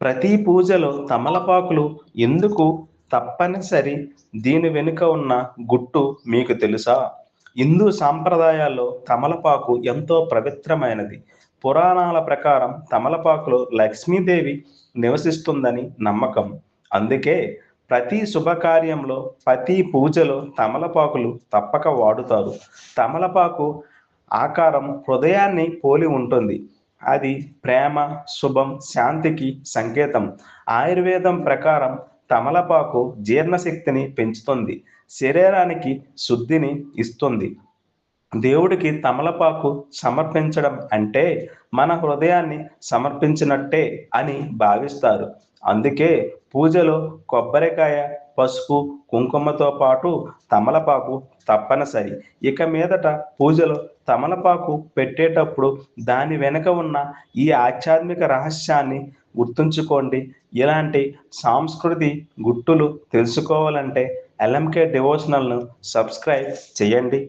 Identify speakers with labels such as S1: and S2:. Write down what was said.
S1: ప్రతి పూజలో తమలపాకులు ఎందుకు తప్పనిసరి? దీని వెనుక ఉన్న గుట్టు మీకు తెలుసా? హిందూ సాంప్రదాయాల్లో తమలపాకు ఎంతో పవిత్రమైనది. పురాణాల ప్రకారం తమలపాకులో లక్ష్మీదేవి నివసిస్తుందని నమ్మకం. అందుకే ప్రతి శుభకార్యంలో, ప్రతి పూజలో తమలపాకులు తప్పక వాడుతారు. తమలపాకు ఆకారం హృదయాన్ని పోలి ఉంటుంది. అది ప్రేమ, శుభం, శాంతికి సంకేతం. ఆయుర్వేదం ప్రకారం తమలపాకు జీర్ణశక్తిని పెంచుతుంది, శరీరానికి శుద్ధిని ఇస్తుంది. దేవుడికి తమలపాకు సమర్పించడం అంటే మన హృదయాన్ని సమర్పించినట్టే అని భావిస్తారు. అందుకే పూజలో కొబ్బరికాయ, పసుపు, కుంకుమతో పాటు తమలపాకు తప్పనిసరి. ఇక మీదట పూజలో తమలపాకు పెట్టేటప్పుడు దాని వెనుక ఉన్న ఈ ఆధ్యాత్మిక రహస్యాన్ని గుర్తుంచుకోండి. ఇలాంటి సాంస్కృతి గుట్టులు తెలుసుకోవాలంటే ఎల్ఎంకే డివోషనల్ను సబ్స్క్రైబ్ చేయండి.